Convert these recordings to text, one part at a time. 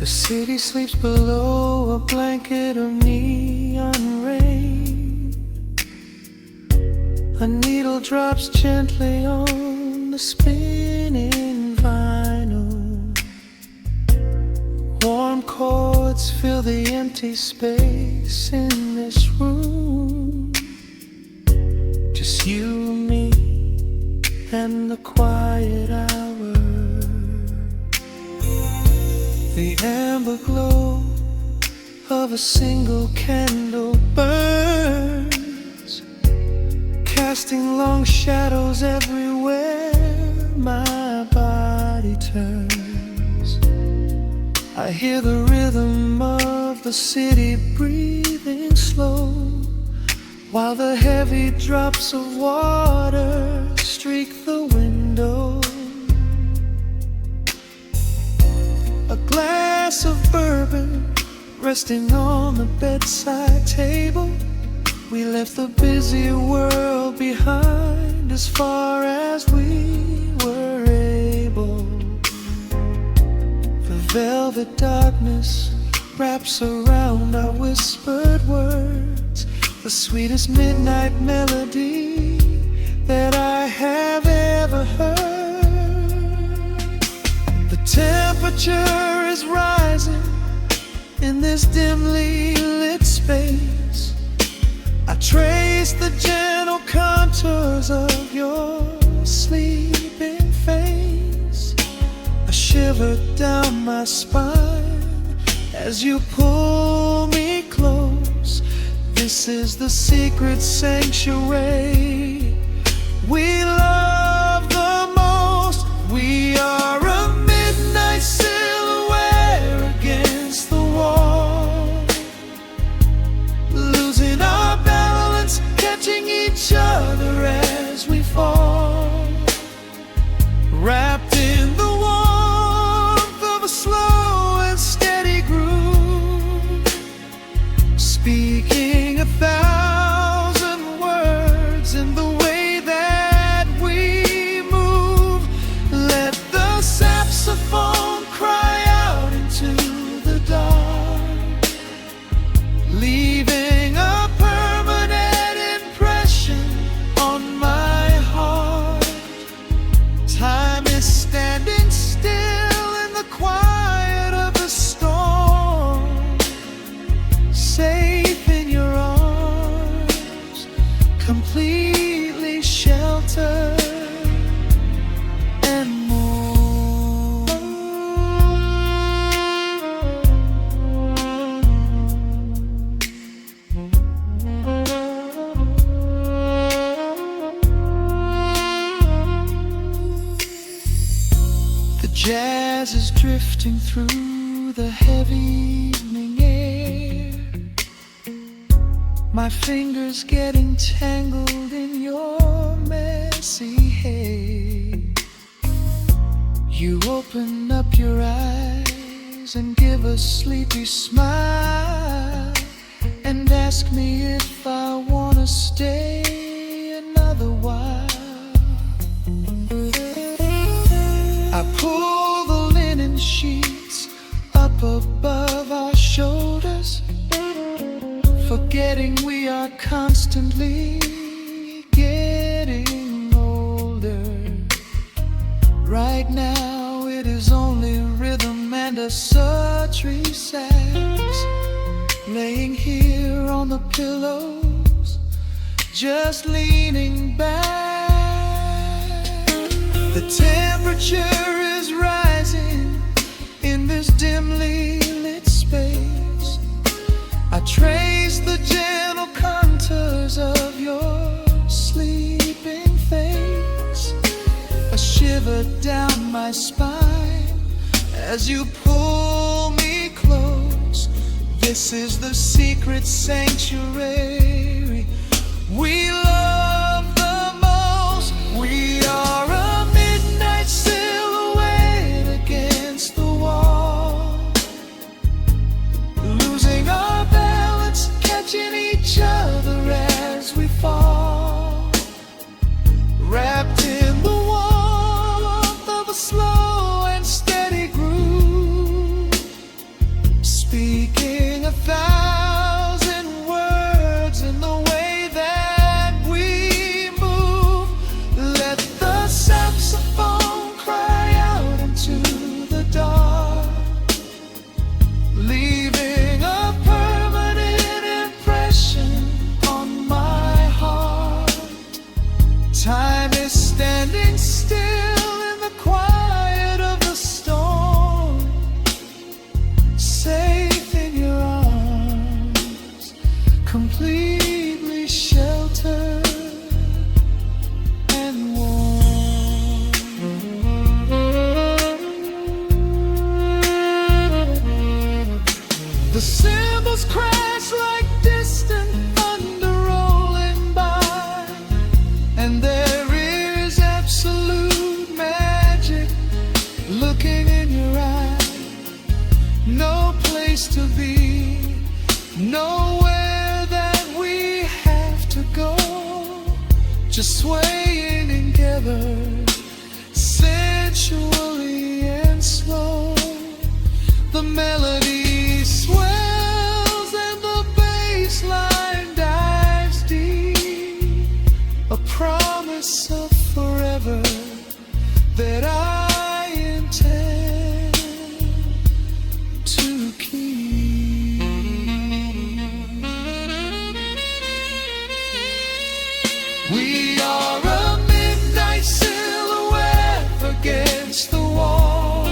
The city sleeps below a blanket of neon rain. A needle drops gently on the spinning vinyl. Warm chords fill the empty space in this room. Just you, me, and the quiet hour. The amber glow of a single candle burns, casting long shadows everywhere my body turns. I hear the rhythm of the city breathing slow, while the heavy drops of water streak the window. A glass of bourbon resting on the bedside table. We left the busy world behind as far as we were able. The velvet darkness wraps around our whispered words, the sweetest midnight melody that I have ever heard. The temperature is rising in this dimly lit space. I trace the gentle contours of your sleeping face. A shiver down my spine as you pull me close. This is the secret sanctuary we love the most. We are a midnight silhouette against the wall, losing our balance, catching each other as we fall, wrapped in the warmth of a slow and steady groove, speaking 1,000 words in the way that we move. Let the saxophone cry out into the dark, leaving a permanent impression on my heart. Time is standing still in the quiet of the storm, safe in your arms, completely sheltered and more. The jazz is drifting through the heavy evening air, my fingers getting tangled in your messy hair. You open up your eyes and give a sleepy smile, and ask me if I wanna stay another while. I pull the linen sheets up above our shoulders, forgetting we are constantly getting older. Right now it is only rhythm and a sultry sax, laying here on the pillows, just leaning back. The temperature is rising in this dimly lit space. I trace the gentle contours of your sleeping face. A shiver down my spine as you pull me close. This is the secret sanctuary we love the most. We are a midnight silhouette against the wall, losing our balance, catching each other as we fall, wrapped in the warmth of a slow and steady groove, The cymbals crash like distant thunder rolling by, and there is absolute magic looking in your eye. No place to be, nowhere that we have to go, just swaying together, sensually and slow. The melody swells and the bass line dives deep, a promise of forever that I intend to keep. We are a midnight silhouette against the wall,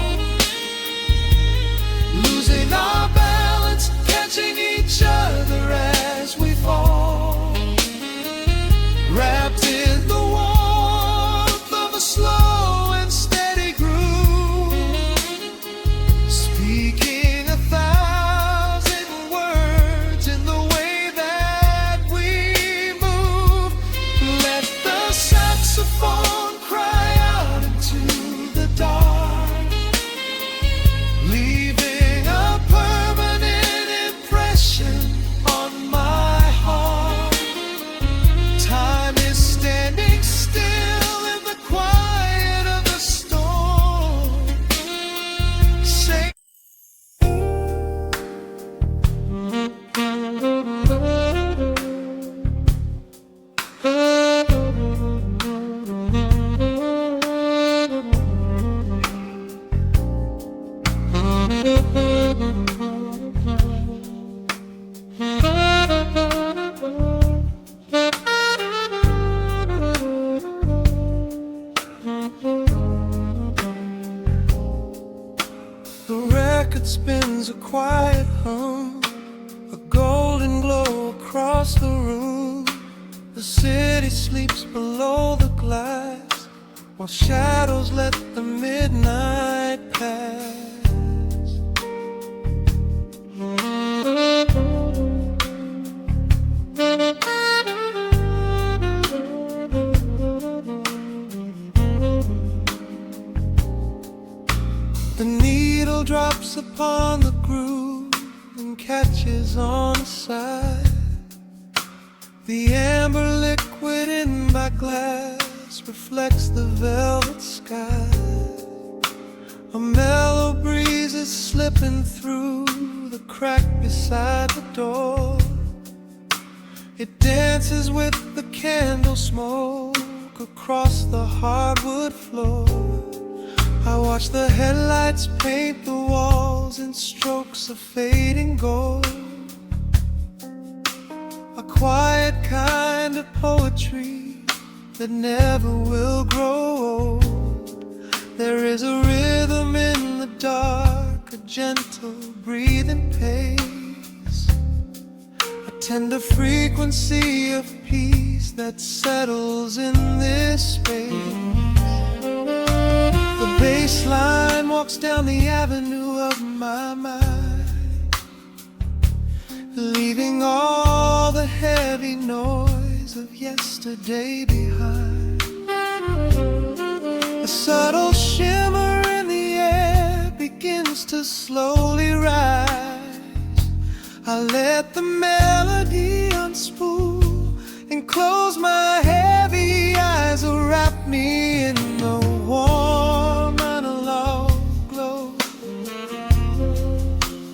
losing our balance, catching each other as we fall, wrapped in the warmth of a slow and steady groove, speaking 1,000 words in the way that we move. Let the saxophone cry out into the dark, leaving a permanent impression on my heart. Time is standing still in the quiet of the storm. Say the record spins a quiet hum, a golden glow across the room. The city sleeps below the glass, while shadows let the midnight pass. The needle drops upon the groove and catches on the side. The amber liquid in my glass reflects the velvet sky. A mellow breeze is slipping through the crack beside the door. It dances with the candle smoke across the hardwood floor. I watch the headlights paint the walls in strokes of fading gold, a quiet kind of poetry that never will grow old. There is a rhythm in the dark, a gentle breathing pace, a tender frequency of peace that settles in this space. The bass line walks down the avenue of my mind, leaving all the heavy noise of yesterday behind. A subtle shimmer in the air begins to slowly rise. I let the melody unspool and close my heavy eyes, wrap me in the warm analog glow,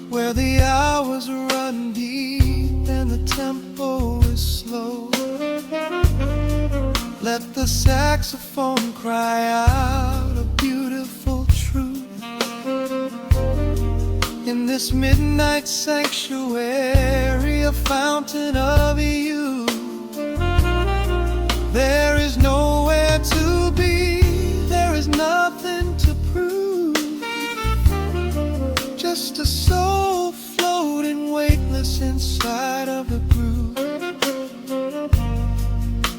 where the hours run deep and the tempo is slow. Let the saxophone cry out a beautiful truth in this midnight sanctuary, a fountain of youth. There is nowhere to be, there is nothing to prove, just a soul floating weightless inside of the groove.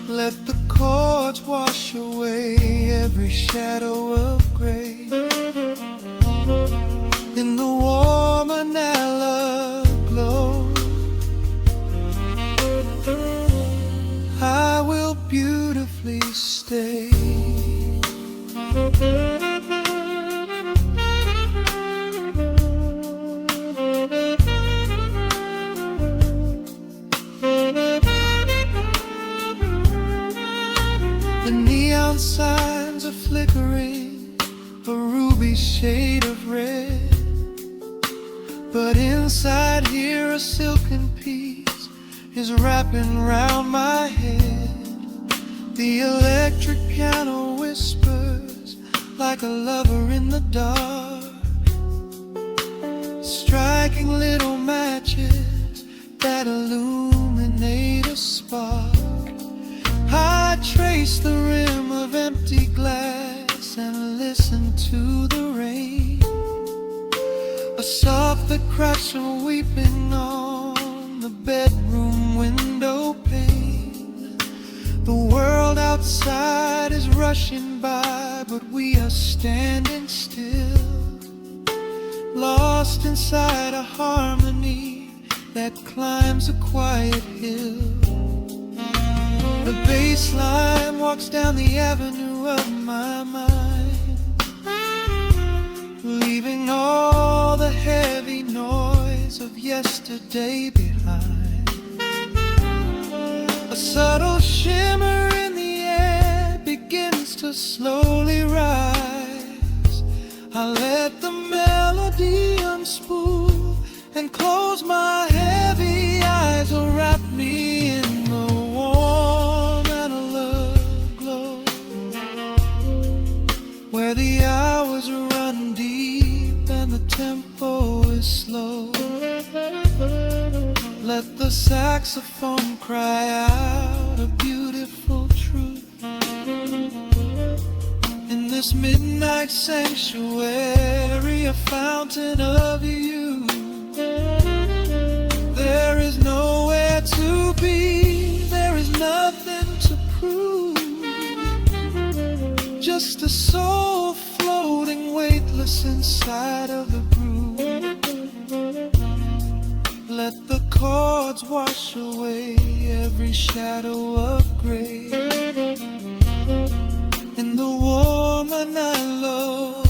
Let the chords wash away every shadow of gray in the warm analog shade of red, but inside here a silken peace is wrapping round my head. The electric piano whispers like a lover in the dark, striking little matches that illuminate a spark. I trace the rim of empty glass and listen to the rain, a soft that cracks from weeping on the bedroom window pane. The world outside is rushing by, but we are standing still, lost inside a harmony that climbs a quiet hill. The bass line walks down the avenue of my mind, leaving all the heavy noise of yesterday behind. A subtle shimmer in the air begins to slowly rise. I let the melody unspool and close my heavy eyes, will wrap me in the warm analog glow, where the hours run deep and the tempo is slow. Let the saxophone cry out a beautiful truth in this midnight sanctuary, a fountain of you. There is nowhere to be, there is nothing to prove, just a soul floating weightless inside of the groove. Let the chords wash away every shadow of gray, and the woman I love,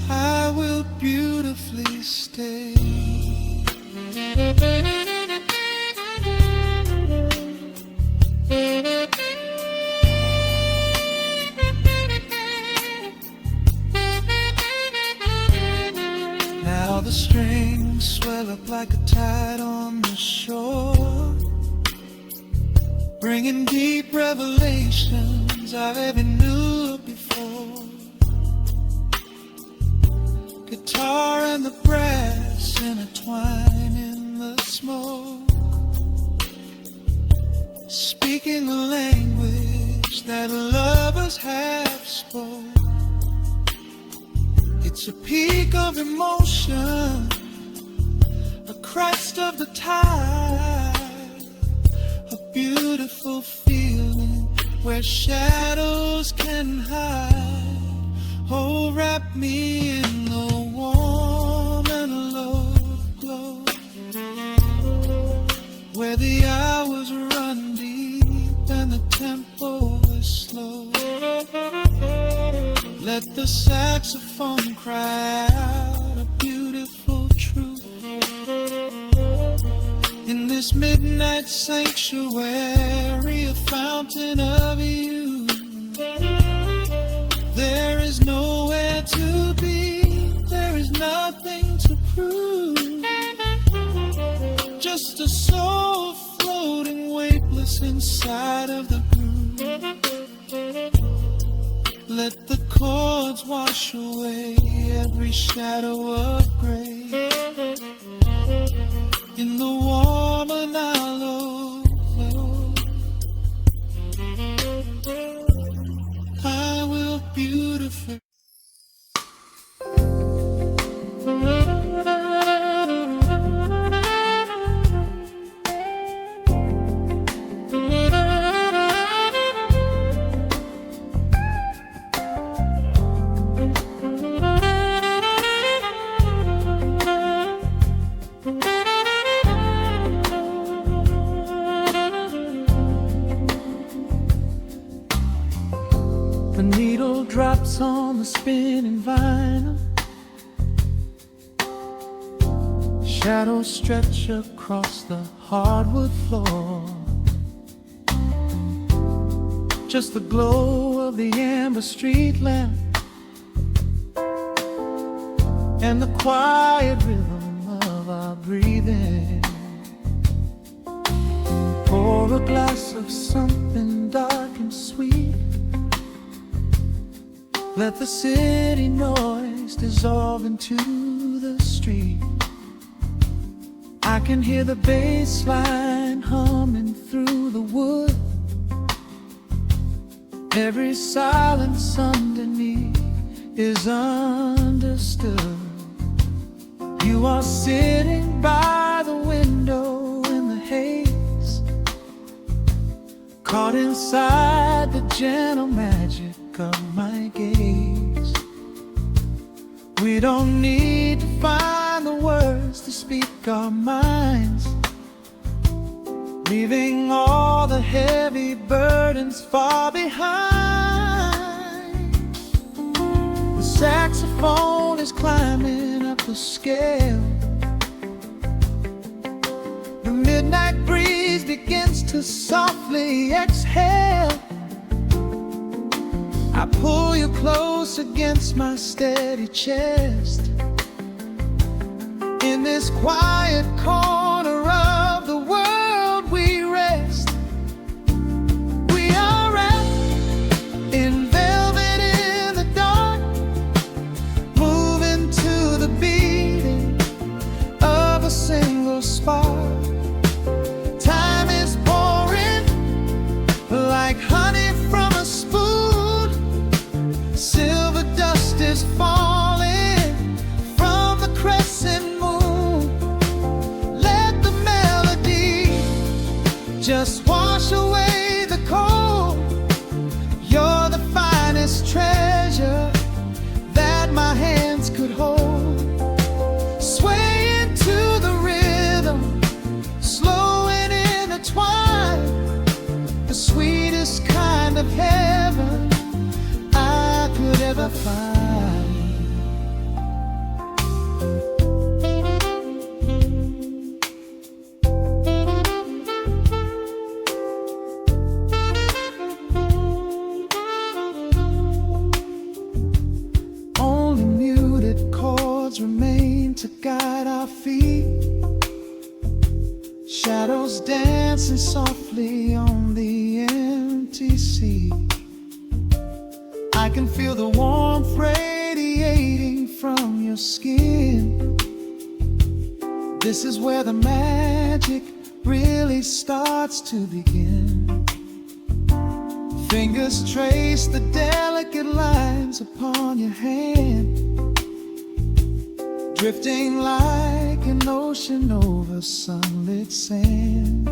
I will beautifully stay. Now the strings swell up like a tide on the shore, bringing deep revelations I've ever knew before. Guitar and the brass intertwine in the smoke, speaking a language that lovers have spoke. It's a peak of emotion, a crest of the tide, a beautiful feeling where shadows can hide. Oh, wrap me in the warm analog glow, where the hours run deep and the tempo is slow. Let the saxophone cry out a beautiful truth in this midnight sanctuary, a fountain of you. There is nowhere to be, there is nothing to prove, just a soul floating weightless inside of the groove. Let the chords wash away every shadow of gray, in the warm analog glow, I will beautifully. The needle drops on the spinning vinyl, shadows stretch across the hardwood floor. just the glow of the amber street lamp and the quiet rhythm of our breathing. Pour a glass of something dark and sweet. Let the city noise dissolve into the street. I can hear the bass line humming through the wood. Every silence underneath is understood. You are sitting by the window in the haze, caught inside the gentle magic of my gaze. We don't need to find the words to speak our minds, leaving all the heavy burdens far behind. The saxophone is climbing up the scale. The midnight breeze begins to softly exhale. I pull you close against my steady chest. In this quiet corner of the world we rest. We are wrapped in velvet in the dark, moving to the beating of a single spark. Time is pouring like honey from a spoon. Silver dust is falling from the crescent moon. Let the melody just wash away the cold. You're the finest treasure that my hands could hold. Sway into the rhythm, slow and intertwined. The sweetest kind of heaven I could ever find. Only muted chords remain to guide our feet. Shadows dancing softly on the empty sea. I can feel the warmth radiating from your skin. This is where the magic really starts to begin. Fingers trace the delicate lines upon your hand, drifting like an ocean over sunlit sand.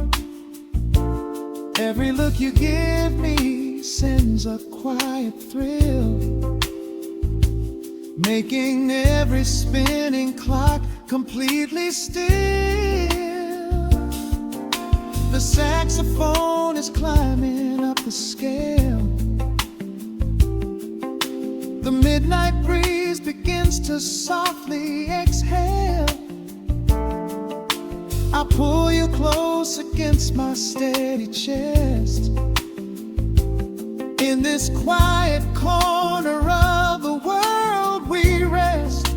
Every look you give me sends a quiet thrill, making every spinning clock completely still. The saxophone is climbing up the scale. The midnight breeze begins to softly exhale. I pull you close against my steady chest. In this quiet corner of the world we rest.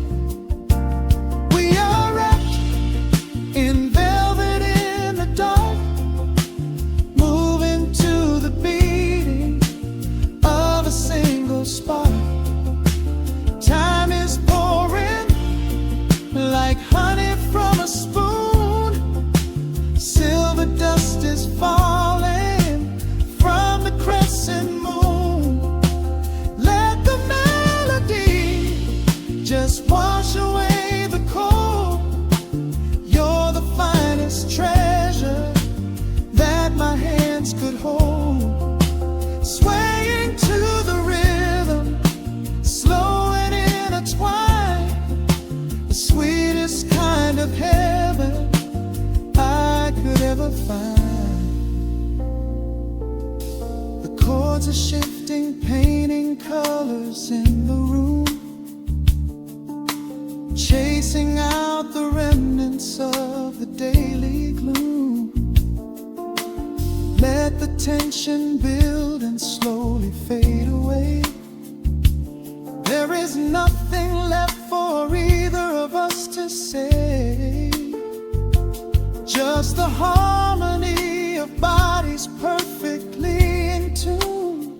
We are wrapped in velvet in the dark, moving to the beating of a single spark. Time is pouring like honey from a spoon. Silver dust is falling from the crescent moon. Let the melody just wash away the cold. You're the finest treasure that my hands could hold. Swaying to the rhythm, slow and intertwined. The sweetest kind of heaven I could ever find. The chords are shifting, painting colors in the room, chasing out the remnants of the daily gloom. Let the tension build and slowly fade away. There is nothing left for either of us to say. Just the harmony of bodies perfectly in tune,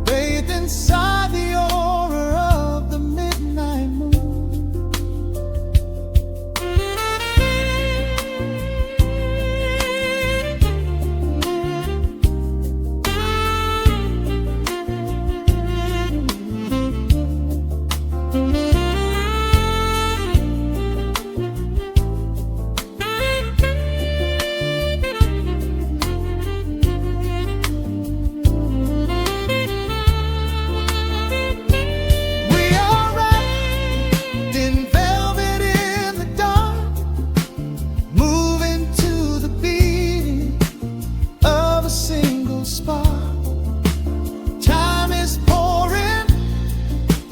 bathed inside the aura of the midnight moon.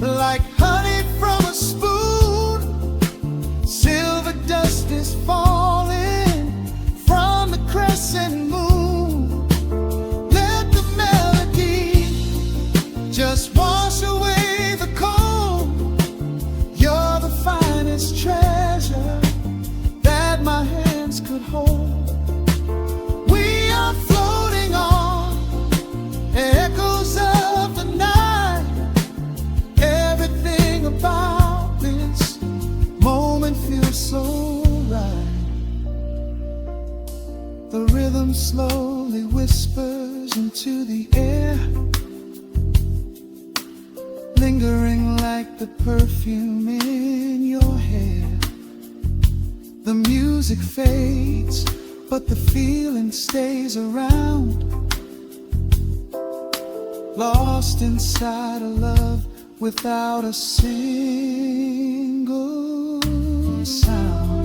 Like honey from a spoon, silver dust is falling from the crescent moon. Let the melody just wash away the cold. You're the finest treasure that my hands could hold. We are floating on echoes of the night. Everything about this moment feels so right. The rhythm slowly whispers into the air, lingering like the perfume in your hair. The music fades, but the feeling stays around, lost inside a love without a single sound.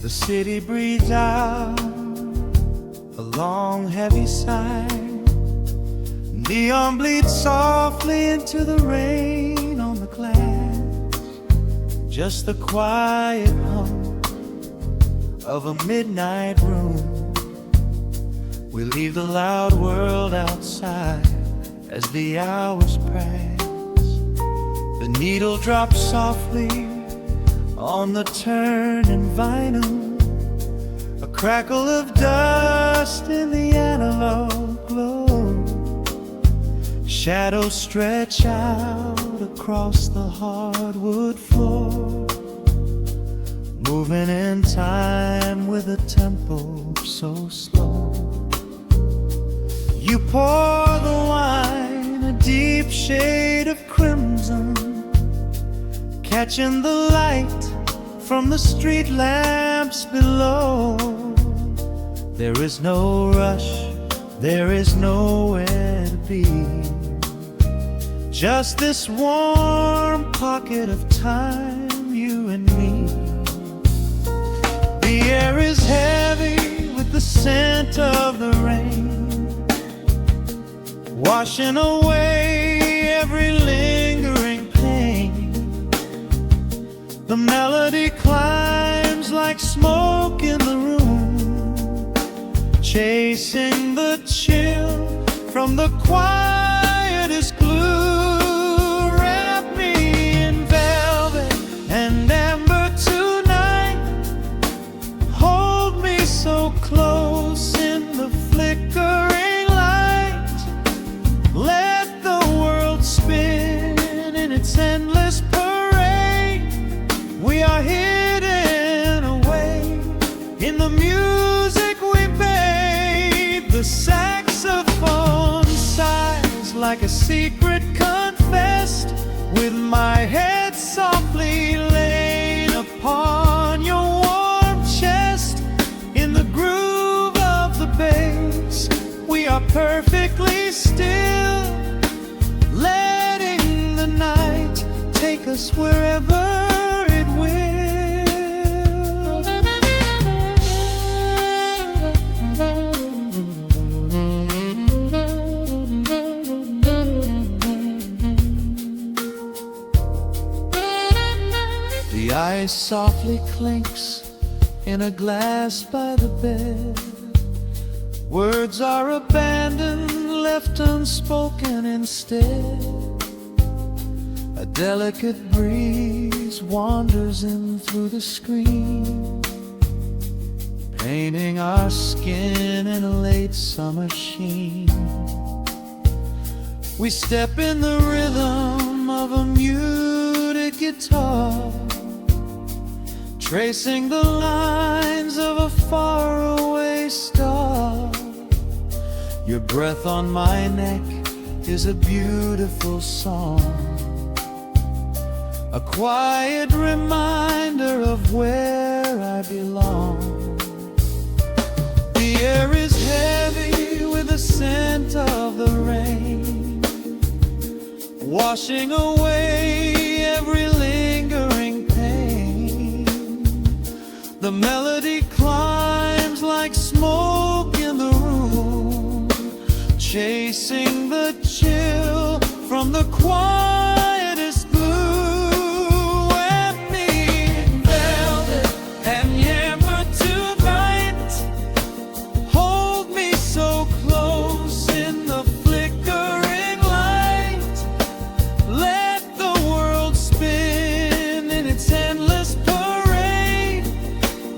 The city breathes out a long heavy sigh. Neon bleeds softly into the rain on the glass. Just the quiet hum of a midnight room. We leave the loud world outside as the hours pass. The needle drops softly on the turning vinyl, a crackle of dust in the analog glow. Shadows stretch out across the hardwood floor, moving in time with a tempo so slow. You pour the wine, a deep shade of crimson, catching the light from the street lamps below. There is no rush, there is nowhere to be, just this warm pocket of time, you and me. The air is heavy with the scent of the rain, washing away every lingering pain. The melody climbs like smoke in the room, chasing the chill from the quietest glue. Wrap me in velvet and amber tonight, hold me so close in the flickering light. Let the world spin in its endless parade. We are hidden away in the music we made. The saxophone sighs like a secret confessed, with my head softly laid upon your warm chest. In the perfectly still, letting the night take us wherever it will. The ice softly clinks in a glass by the bed. Words are abandoned, left unspoken instead. A delicate breeze wanders in through the screen, painting our skin in a late summer sheen. We step in the rhythm of a muted guitar, tracing the lines of a faraway star. Your breath on my neck is a beautiful song, a quiet reminder of where I belong. The air is heavy with the scent of the rain, washing away every lingering pain. The melody climbs like smoke in the room, chasing the chill from the quietest blue. And me in velvet and amber tonight, hold me so close in the flickering light. Let the world spin in its endless parade.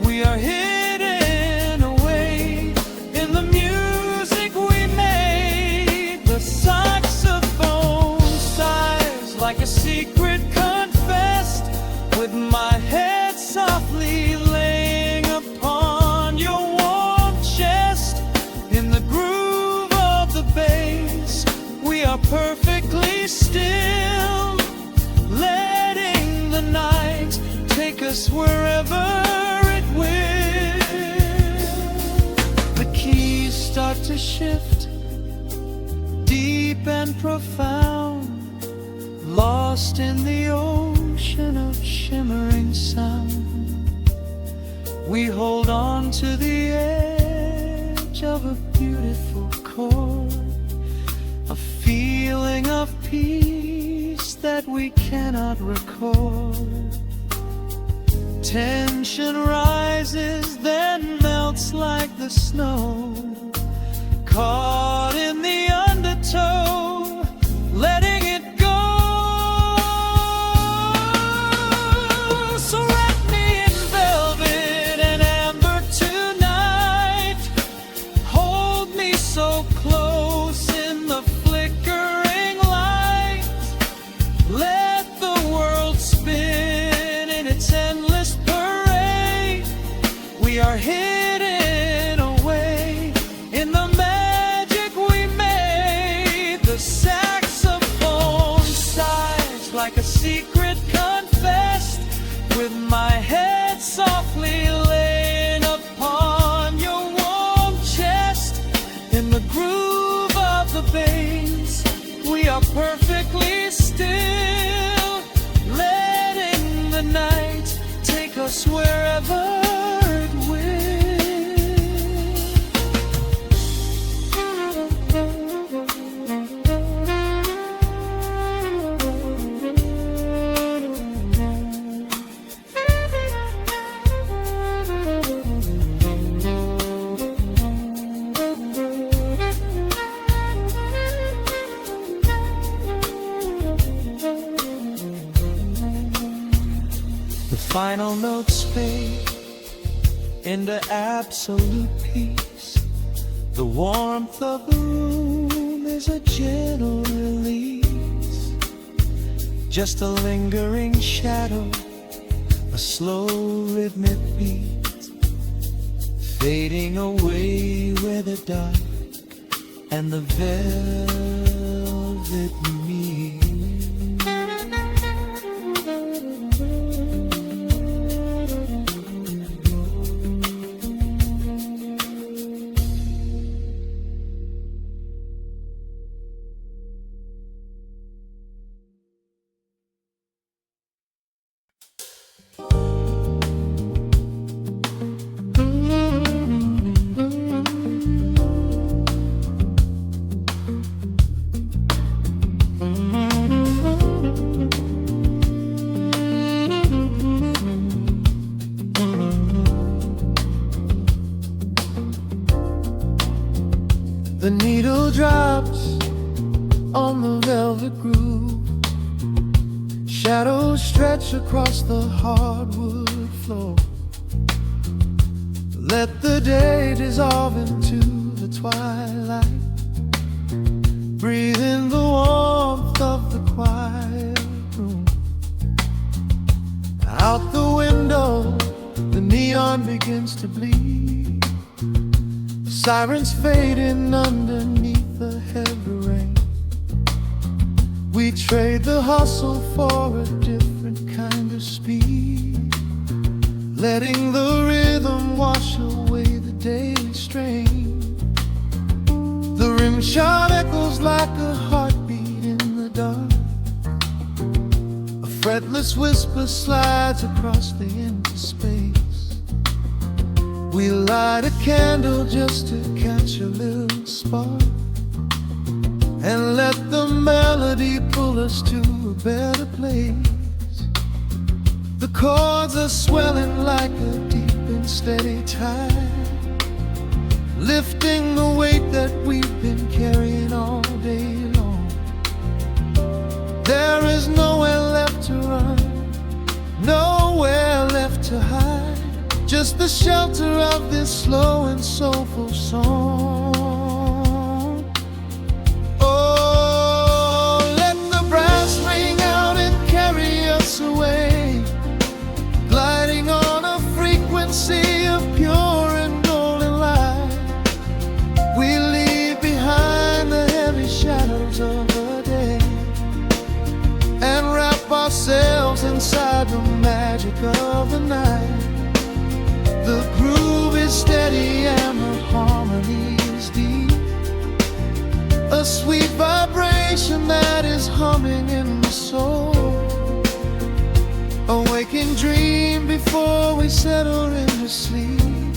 We are hidden away in the music we made. The saxophone sighs like a secret confessed, with my head softly laying upon your warm chest. In the groove of the bass, we are perfectly still, letting the night take us wherever it will. The keys start to shift, deep and profound, lost in the ocean of shimmering sound. We hold on to the edge of a beautiful chord, a feeling of peace that we cannot record. Tension rises, then melts like the snow, caught in the undertow, letting it go. So wrap me in velvet and amber tonight, hold me so close in the flickering light. Let the world spin in its endless parade. We are hidden away in the magic we made. The saxophone sighs like a secret confessed, with my head softly laying upon your warm chest. In the groove of the bass, we are perfectly still, letting the night take us wherever it will. The final notes fade into absolute peace. The warmth of the room is a gentle release, just a lingering shadow, a slow rhythmic beat, fading away where the dark and the velvet meet. The needle drops on the velvet groove. Shadows stretch across the hardwood floor. Let the day dissolve into the twilight. Breathe in the warmth of the quiet room. Out the window, the neon begins to bleed. Sirens fading underneath the heavy rain. We trade the hustle for a different kind of speed, letting the rhythm wash away the daily strain. The rim shot echoes like a heartbeat in the dark. A fretless whisper slides across the empty space. We light a candle just to catch a little spark, and let the melody pull us to a better place. The chords are swelling like a deep and steady tide, lifting the weight that we've been carrying all day long. There is nowhere left to run, nowhere left to hide, just the shelter of this slow and soulful song. Oh, let the brass ring out and carry us away, gliding on a frequency of pure and golden light. We leave behind the heavy shadows of the day and wrap ourselves inside the magic of the night. The groove is steady and the harmony is deep, a sweet vibration that is humming in the soul. A waking dream before we settle into sleep,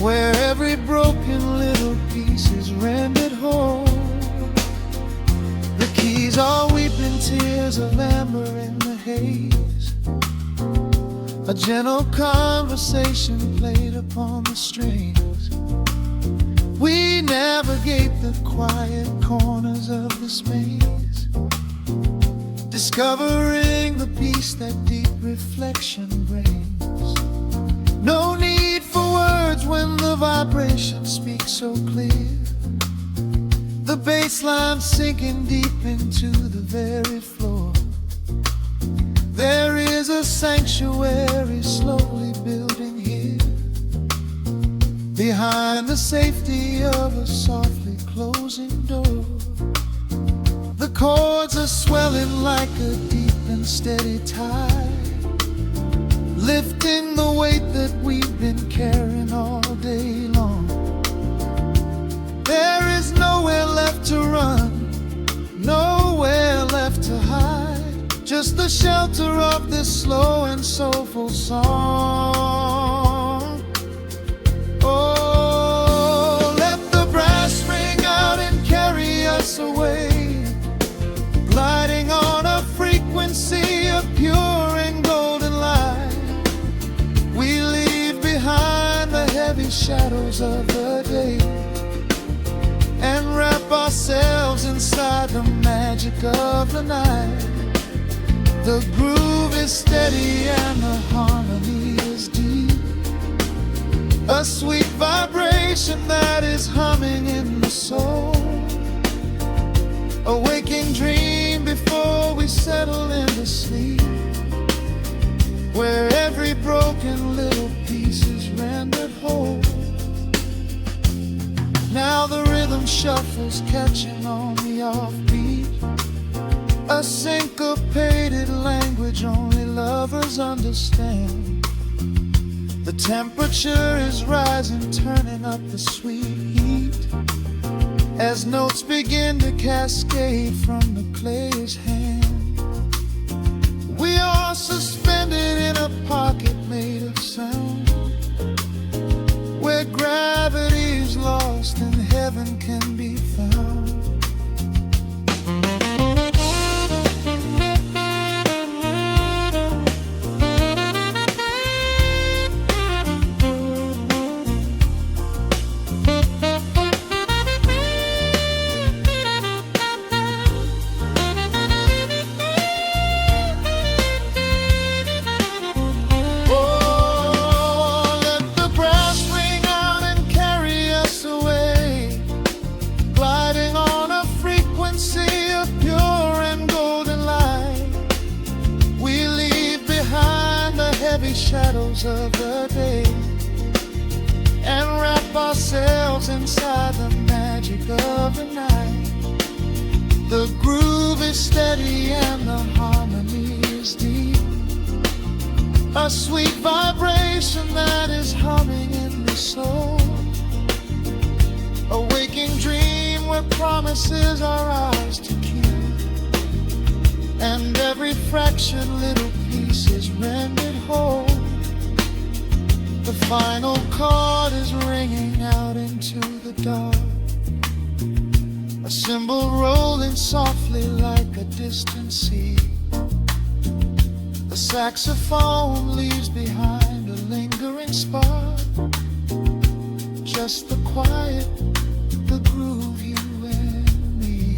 where every broken little piece is rendered whole. The keys are weeping tears of amber in the haze, a gentle conversation played upon the strings. We navigate the quiet corners of this maze, discovering the peace that deep reflection brings. No need for words when the vibration speaks so clear, the bass line sinking deep into the very floor. There is a sanctuary slowly building here, behind the safety of a softly closing door. The chords are swelling like a deep and steady tide, lifting the weight that we've been carrying all day long. There is nowhere left to run, nowhere left to hide, just the shelter of this slow and soulful song. Oh, let the brass ring out and carry us away, gliding on a frequency of pure and golden light. We leave behind the heavy shadows of the day and wrap ourselves inside the magic of the night. The groove is steady and the harmony is deep, a sweet vibration that is humming in the soul. A waking dream before we settle into sleep, where every broken little piece is rendered whole. Now the rhythm shuffles, catching on the offbeat, a syncopated language only lovers understand. The temperature is rising, turning up the sweet heat, as notes begin to cascade from the clay's hand. We are suspended in a pocket made of sound, where gravity is lost and heaven can be found. Shadows of the day and wrap ourselves inside the magic of the night. The groove is steady and the harmony is deep, a sweet vibration that is humming in the soul, a waking dream where promises are ours to keep, and every fractured little piece is rendered whole. The final chord is ringing out into the dark, a cymbal rolling softly like a distant sea. The saxophone leaves behind a lingering spark, just the quiet, the groove, you and me.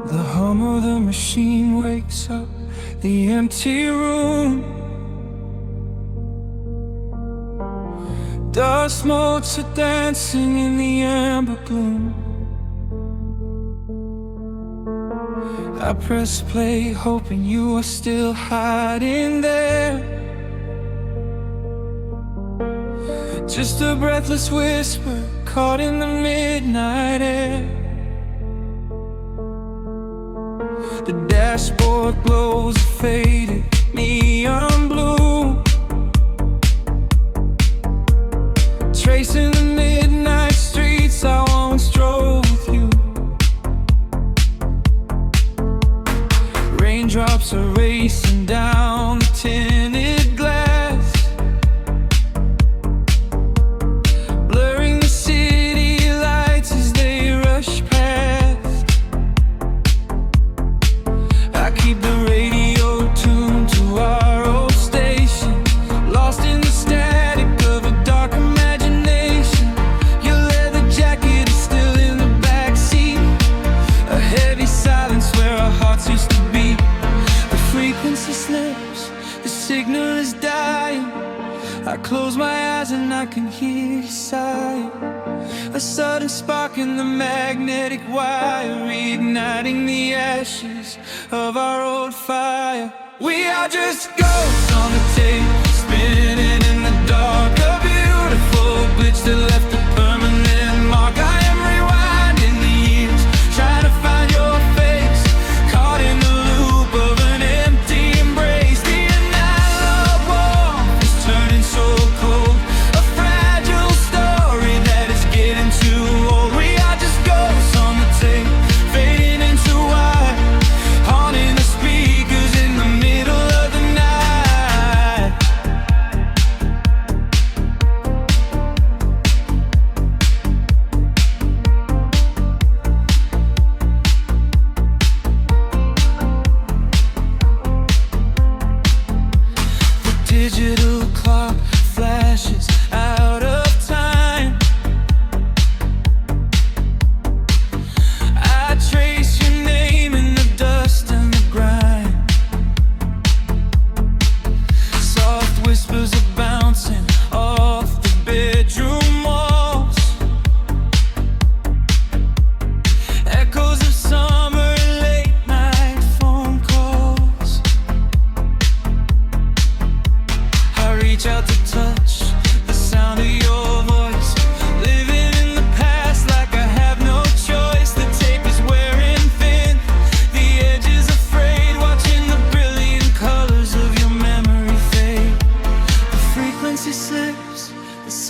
The hum of the machine wakes up the empty room. Dust motes are dancing in the amber gloom. I press play, hoping you are still hiding there. Just a breathless whisper caught in the midnight air. The dashboard glows a faded neon blue, tracing the midnight streets I once drove with you. Raindrops are racing down the tinted glass, blurring the city lights as they rush past. I keep the radio tuned to our old station, lost in the static of a dark imagination. Your leather jacket is still in the backseat, a heavy silence where our hearts used to beat. The frequency slips, the signal is dying. I close my eyes and I can hear you sighing. A sudden spark in the magnetic wire, reigniting the ashes of our old fire. We are just ghosts on the tape, spinning in the dark. A beautiful glitch that left a permanent mark. I am rewinding the years, trying to find your face, caught in the loop of an empty embrace. The analog warmth is turning so cold, a fragile story that is getting too old. We are just ghosts on the tape, fading into white, haunting the speakers in the middle of the night.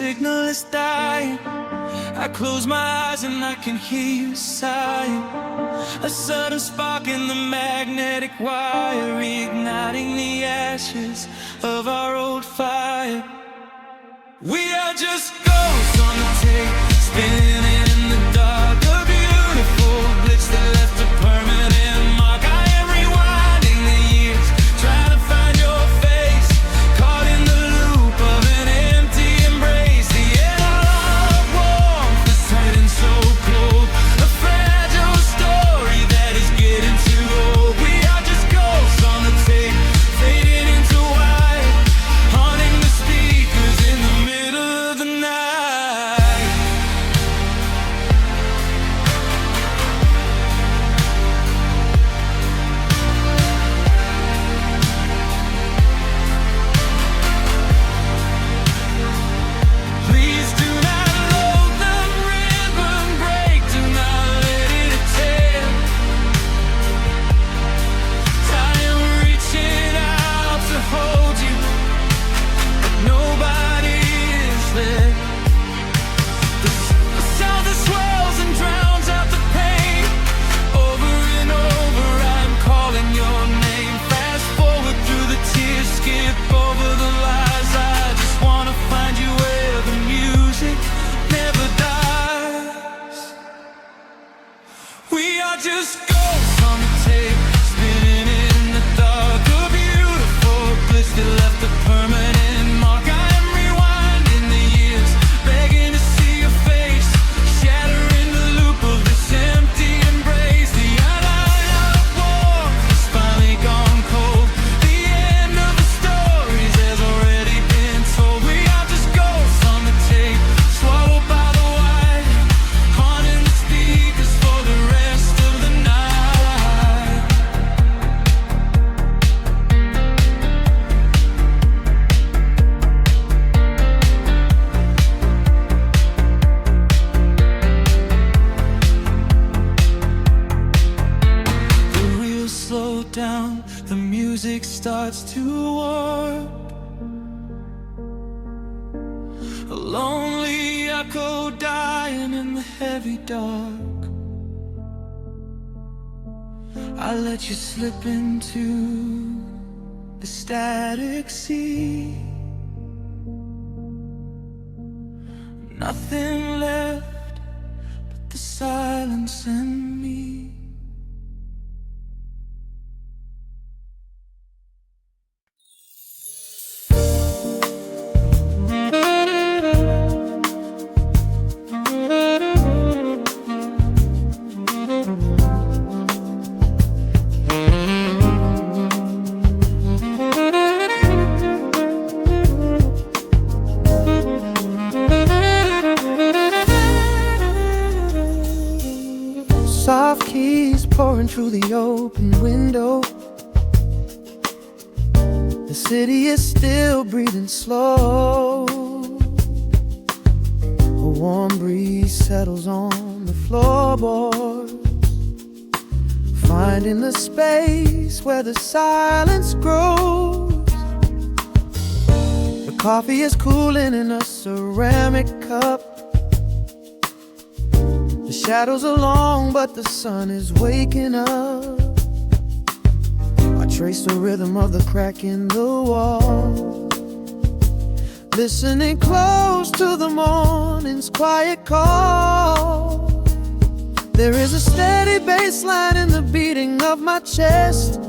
signal is dying. I close my eyes and I can hear you sighing. A sudden spark in the magnetic wire, reigniting the ashes of our old fire. We are just ghosts on the tape, spinning in the dark. A beautiful blitz that left a permanent mark. I am rewinding the years, trying to find your face, caught in the loop of an empty embrace. The analog warmth is turning so cold, a fragile story that is getting too old. We are just ghosts on the tape, fading into white, haunting the speakers in the middle of the night. Please do not load the ribbon break, do not let it tear. I am reaching out to hold you, but nobody is there. The sound that swells and drowns out the pain. Over and over I'm calling your name. Fast forward through the tears, skip over the lies. I just wanna find you where the music never dies. We are just ghosts on the tape, spinning in the dark. A beautiful bliss that left a permanent mark. I am rewinding the years, begging to see your face, shattering the loop of this empty embrace. The analog warmth has finally gone cold. The end of the stories has already been told. We are just ghosts on the tape, swallowed by the wire, haunting the speakers for the rest of the night. The reels slow down, the music starts to warp. A lonely echo dying in the heavy dark. I let you slip into the static sea. Nothing left but the silence and me. Soft keys pouring through the open window. The city is still breathing slow. A warm breeze settles on the floorboards, finding the space where the silence grows. The coffee is cooling in a ceramic cup. The shadows are long, but the sun is waking up. I trace the rhythm of the crack in the wall, listening close to the morning's quiet call. There is a steady bass line in the beating of my chest,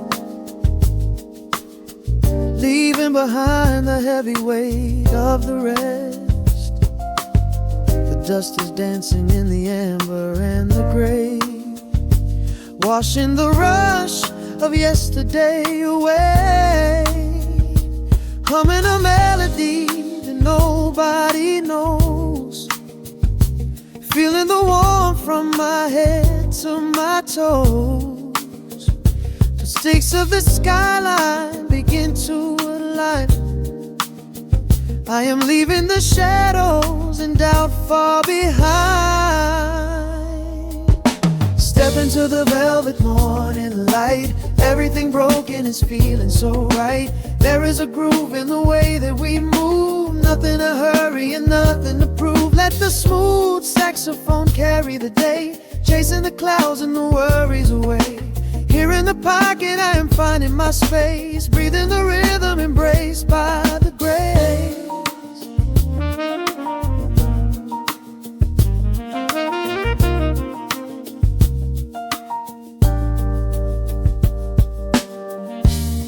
leaving behind the heavy weight of the rest. The dust is dancing in the amber and the gray, washing the rush of yesterday away. Humming a melody that nobody knows, feeling the warmth from my head to my toes. The stakes of the skyline begin to align. I am leaving the shadows and doubt far behind. Step into the velvet morning light. Everything broken is feeling so right. There is a groove in the way that we move. Nothing to hurry and nothing to prove. Let the smooth saxophone carry the day, chasing the clouds and the worries away. Here in the pocket I am finding my space, breathing the rhythm embraced by the grace.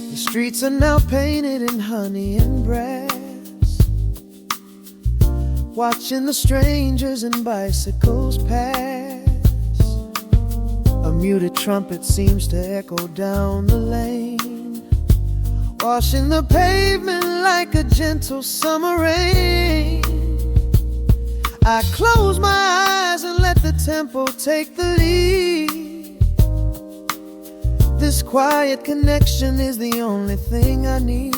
The streets are now painted in honey and brass, watching the strangers and bicycles pass. A muted trumpet seems to echo down the lane, washing the pavement like a gentle summer rain. I close my eyes and let the tempo take the lead. This quiet connection is the only thing I need.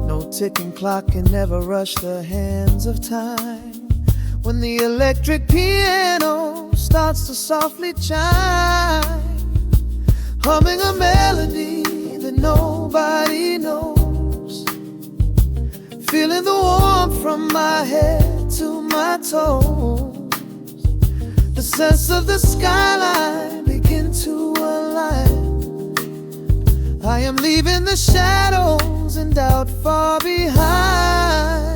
No ticking clock can ever rush the hands of time. When the electric piano starts to softly chime, humming a melody that nobody knows, feeling the warmth from my head to my toes. The sense of the skyline begin to align. I am leaving the shadows and doubt far behind.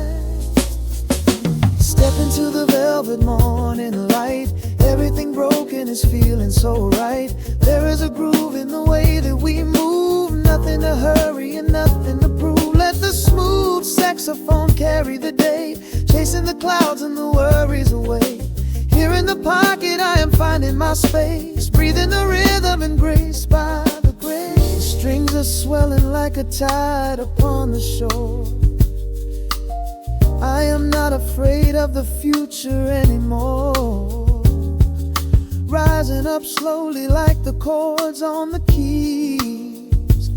Step into the velvet morning light. Everything broken is feeling so right. There is a groove in the way that we move. Nothing to hurry and nothing to prove. Let the smooth saxophone carry the day, chasing the clouds and the worries away. Here in the pocket I am finding my space, breathing the rhythm and grace by the grace. The strings are swelling like a tide upon the shore. I am not afraid of the future anymore. Rising up slowly like the chords on the keys,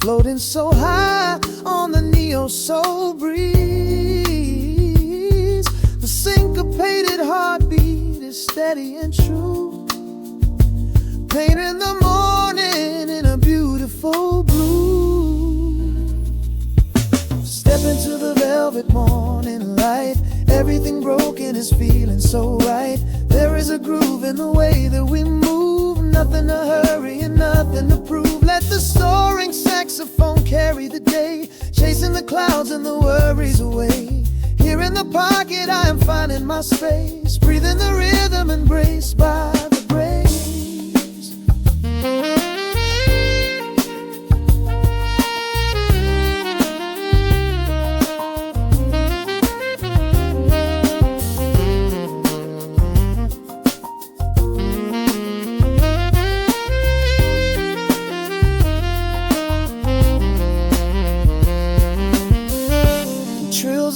floating so high on the neo-soul breeze. The syncopated heartbeat is steady and true, painting the morning in a beautiful blue. Step into the velvet morning light. Everything broken is feeling so right. There is a groove in the way that we move. Nothing to hurry and nothing to prove. Let the soaring saxophone carry the day, chasing the clouds and the worries away. Here in the pocket I am finding my space, breathing the rhythm embraced by the grace.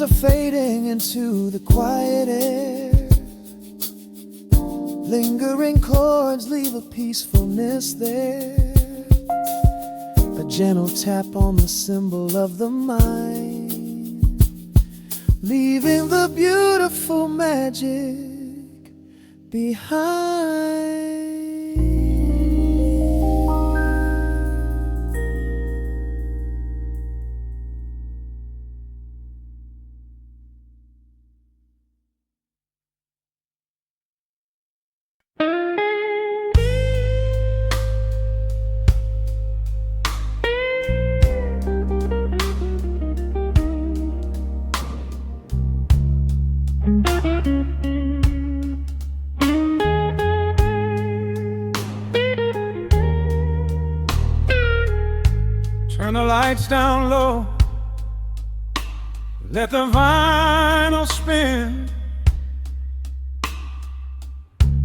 Are fading into the quiet air. Lingering chords leave a peacefulness there. A gentle tap on the cymbal of the mind, leaving the beautiful magic behind. Turn the lights down low, let the vinyl spin.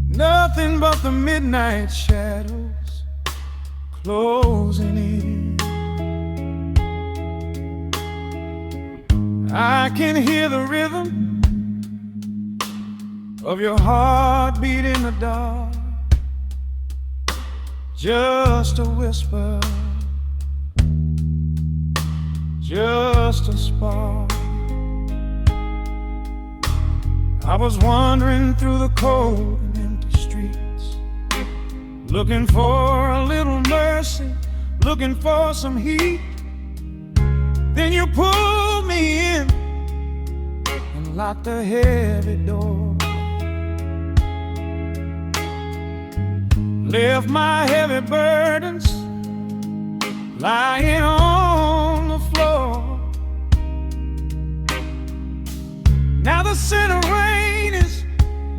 Nothing but the midnight shadows closing in. I can hear the rhythm of your heartbeat in the dark, just a whisper, just a spark. I was wandering through the cold and empty streets, looking for a little mercy, looking for some heat. Then you pulled me in and lock the heavy door. Left my heavy burdens lying on the floor. Now the scent of rain is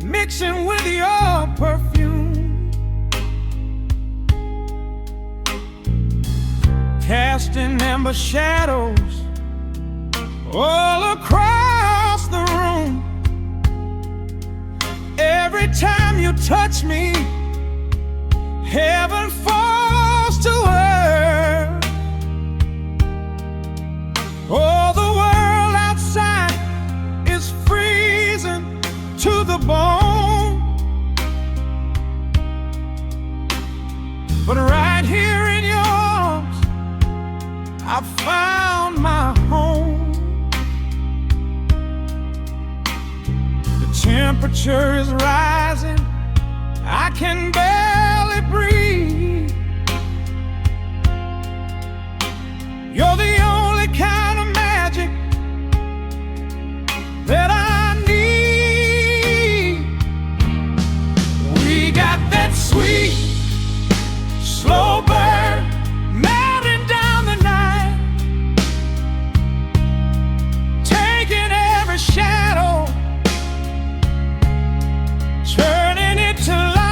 mixing with your perfume, casting amber shadows all across the room. Every time you touch me, heaven falls to earth. Oh, the world outside is freezing to the bone, but right here in your arms I found my home. The temperature is rising, I can barely breathe. You're the only kind of magic that I need. We got that sweet, slow burn melting down the night, taking every shadow, turning it to light.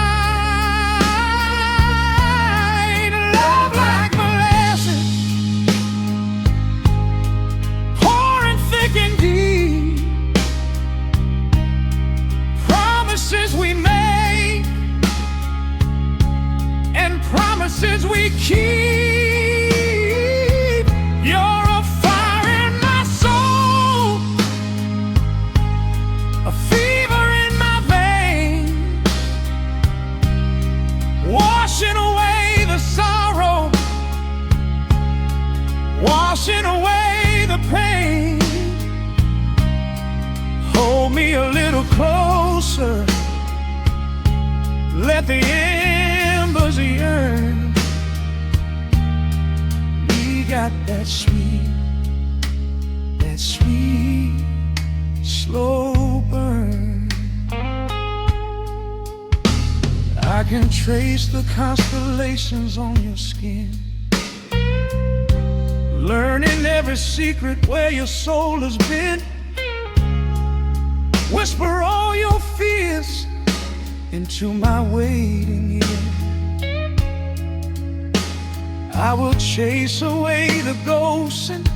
Love like molasses, pouring thick and deep. Promises we make and promises we keep. You're a fire in my soul, a fever in my veins, washing away the sorrow, washing away the pain. Hold me a little closer, let the embers yearn. We got that sweet, slow burn. I can trace the constellations on your skin, learning every secret where your soul has been. Whisper all your fears into my waiting ear. I will chase away the ghosts and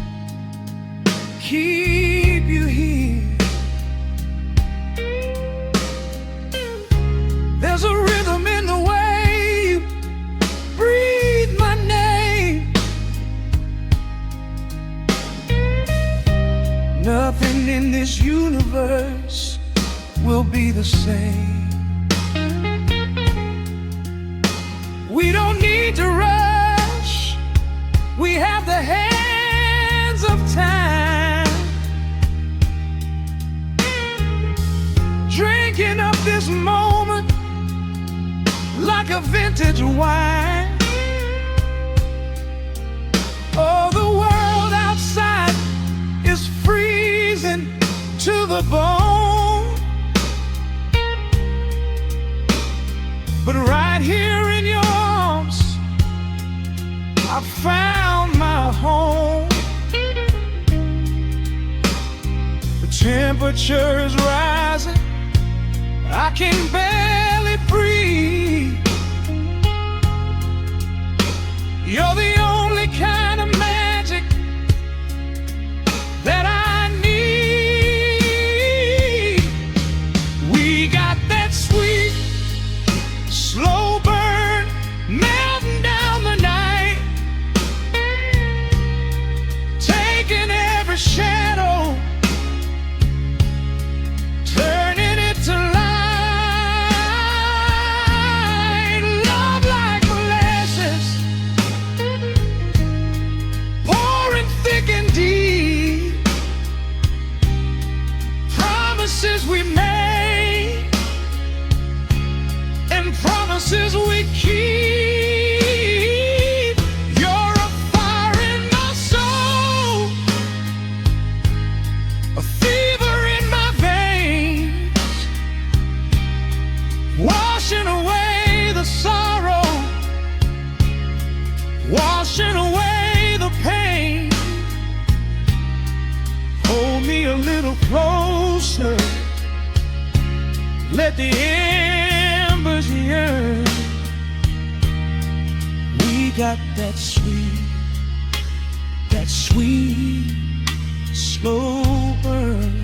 keep you here. There's a rhythm in the way you breathe my name. Nothing in this universe will be the same. We don't need to rush, we have the hands of time, drinking up this moment like a vintage wine. Oh, the world outside is freezing to the bone, but right here in your arms I found my home. The temperature is rising, I can barely breathe. You're the only kind of magic that I need. We got that sweet, slow burn melting down the night, taking every shadow, turning it to light. Love like molasses, pouring thick and deep. Promises we made and promises we keep. You're a fire in my soul, let the embers yearn. We got that sweet, slow burn.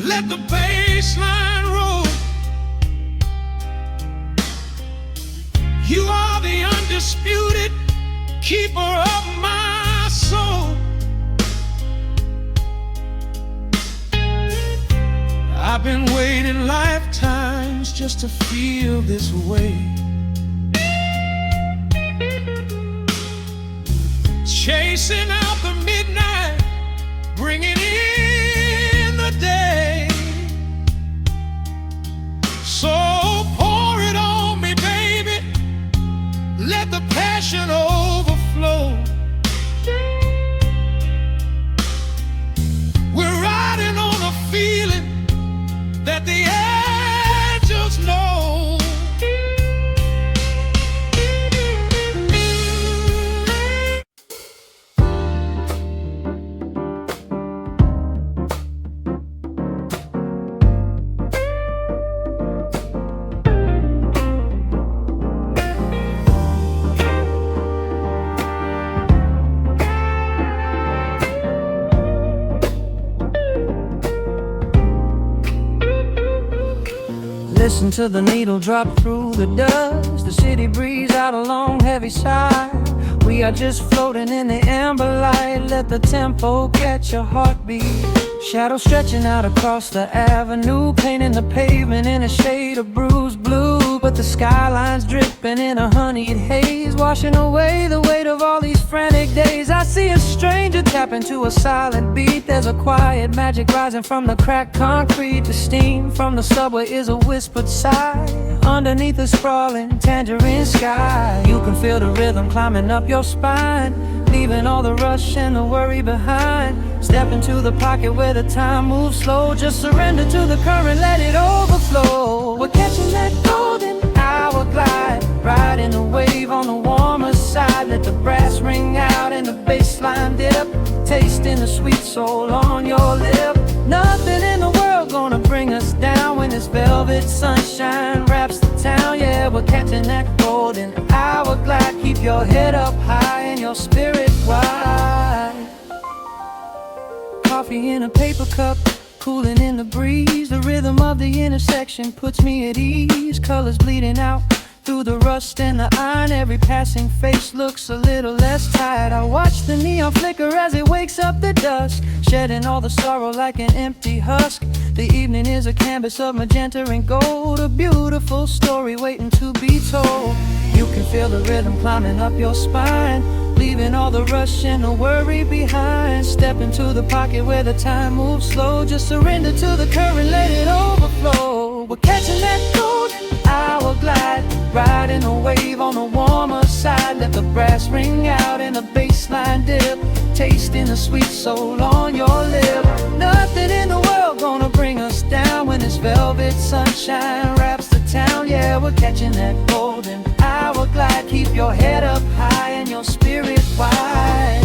Let the bass line roll. You are the undisputed keeper of my soul. I've been waiting lifetimes just to feel this way. Chasing out the midnight, bringing in the day. So pour it on me, baby. Let the passion overflow. We're riding on a feeling that the angels know. Listen to the needle drop through the dust. The city breeze out a long heavy sigh. We are just floating in the amber light. Let the tempo catch your heartbeat. Shadows stretching out across the avenue, painting the pavement in a shade of bruised blue. But the skyline's dripping in a honeyed haze, washing away the weight of all these frantic days. I see a stranger tap into a silent beat. There's a quiet magic rising from the cracked concrete. The steam from the subway is a whispered sigh underneath the sprawling tangerine sky. You can feel the rhythm climbing up your spine, leaving all the rush and the worry behind. Step into the pocket where the time moves slow. Just surrender to the current, let it overflow. We're catching that golden hour glide, riding the wave on the warmer side. Let the brass ring out and the bass line dip, tasting the sweet soul on your lip. Nothing in the world gonna bring us down when this velvet sunshine wraps the town. Yeah, we're catching that golden hour glide. Keep your head up high and your spirit wide. Coffee in a paper cup, cooling in the breeze. The rhythm of the intersection puts me at ease. Colors bleeding out through the rust and the iron. Every passing face looks a little less tired. I watch the neon flicker as it wakes up the dusk, shedding all the sorrow like an empty husk. The evening is a canvas of magenta and gold, a beautiful story waiting to be told. You can feel the rhythm climbing up your spine, leaving all the rush and the worry behind. Step into the pocket where the time moves slow. Just surrender to the current, let it overflow. We're catching that golden hour glide, riding a wave on the warmer side. Let the brass ring out and the bass line dip, tasting the sweet soul on your lip. Nothing in the world gonna bring us down when this velvet sunshine wraps the town. Yeah, we're catching that golden hour glide. Keep your head up high and your spirit wide.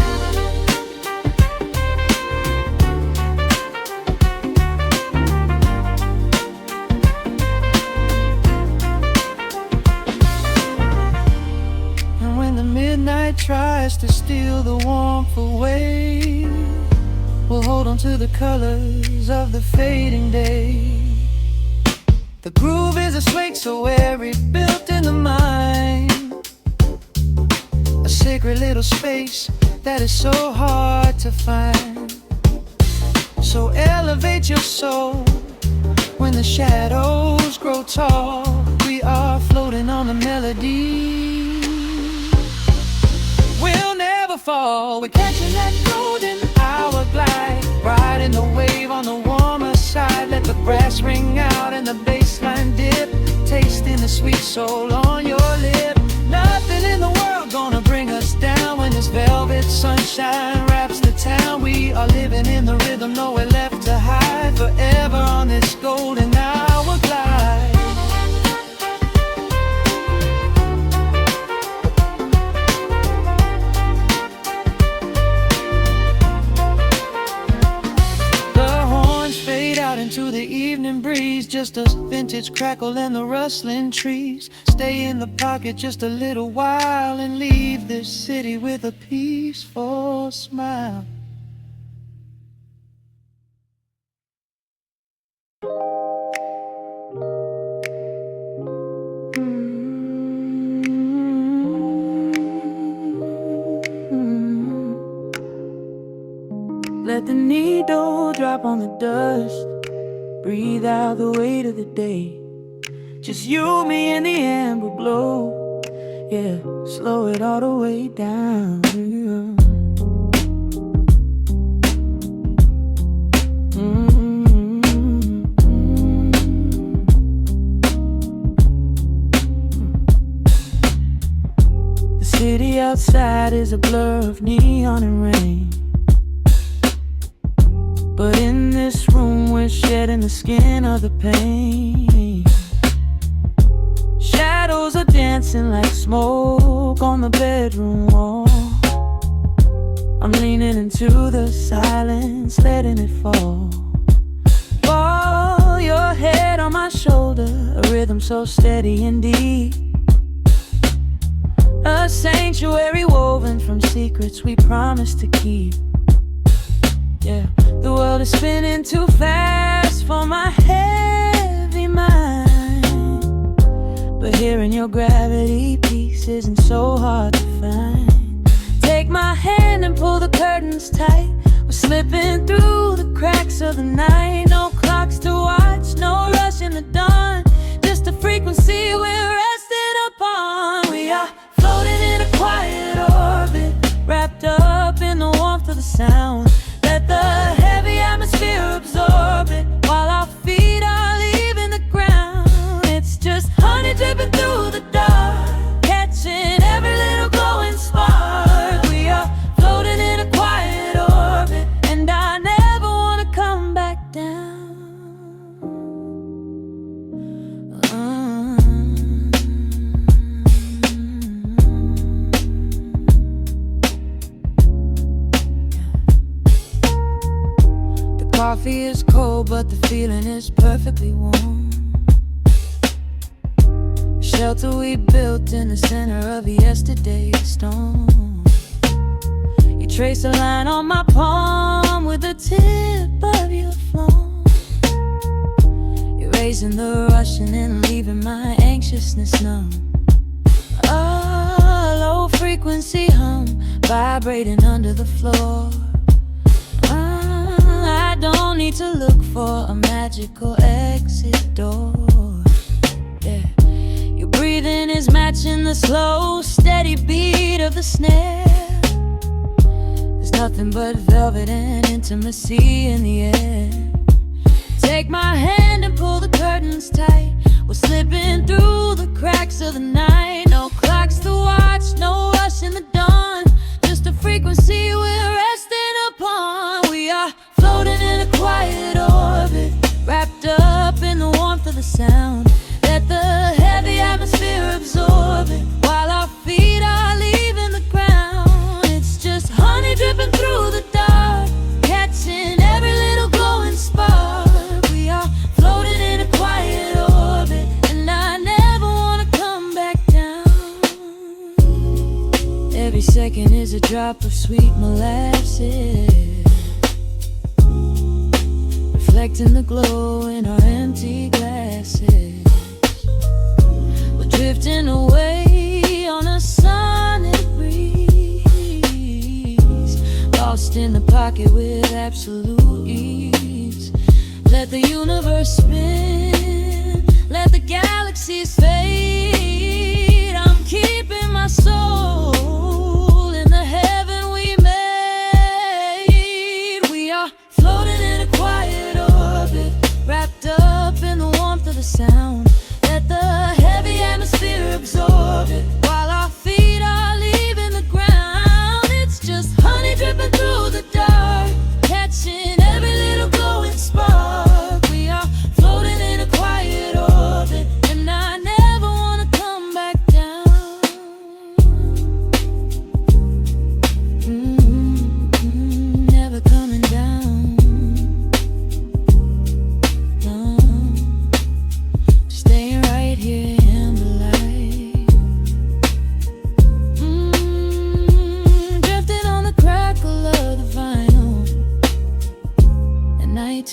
And when the midnight tries to steal the warmth away, we'll hold on to the colors of the fading day. The groove is a swing so airy, built in the mind, a sacred little space that is so hard to find. So elevate your soul when the shadows grow tall. We are floating on the melody, we'll never fall. We're catching that golden hour glide, riding the wave on the warmer side. Let the brass ring out and the bass line dip, tasting the sweet soul on your lip. Nothing in the world sunshine wraps the town. We are living in the rhythm, nowhere left to hide. Forever on this golden hour glide. Into the evening breeze, just a vintage crackle and the rustling trees. Stay in the pocket just a little while and leave this city with a peaceful smile. Let the needle drop on the dust. Breathe out the weight of the day. Just you, me, and the amber glow. Yeah, slow it all the way down. The city outside is a blur of neon and rain, but in this room we're shedding the skin of the pain. Shadows are dancing like smoke on the bedroom wall. I'm leaning into the silence, letting it fall. Fall your head on my shoulder, a rhythm so steady and deep. A sanctuary woven from secrets we promised to keep. Yeah, the world is spinning too fast for my heavy mind, but hearing your gravity piece isn't so hard to find. Take my hand and pull the curtains tight. We're slipping through the cracks of the night. No clocks to watch, no rush in the dawn. Just a frequency we're resting upon. We are floating in a quiet orbit, wrapped up in the warmth of the sound. Let the heavy atmosphere absorb it, while our feet are leaving the ground. It's just honey dripping through the dark, catching every little glowing spark. We are floating in a quiet orbit, and I never want to come back down. Coffee is cold, but the feeling is perfectly warm. Shelter we built in the center of yesterday's storm. You trace a line on my palm with the tip of your phone, erasing the rushing and leaving my anxiousness numb. A low frequency hum vibrating under the floor. I don't need to look for a magical exit door. Yeah, your breathing is matching the slow, steady beat of the snare. There's nothing but velvet and intimacy in the air. Take my hand and pull the curtains tight. We're slipping through the cracks of the night. No clocks to watch, no rush in the dawn. Just a frequency we're resting upon. We are floating in a quiet orbit, wrapped up in the warmth of the sound. Let the heavy atmosphere absorb it, while our feet are leaving the ground. It's just honey dripping through the dark, catching every little glowing spark. We are floating in a quiet orbit, and I never want to come back down. Every second is a drop of sweet molasses, reflecting the glow in our empty glasses. We're drifting away on a sonic breeze, lost in the pocket with absolute ease. Let the universe spin, let the galaxies fade. I'm keeping my soul in the heaven we made. We are floating in a quiet orbit, wrapped up in the warmth of the sound. Let the heavy atmosphere absorb it, while our feet are leaving the ground. It's just honey dripping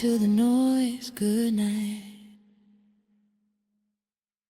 to the noise. Good night.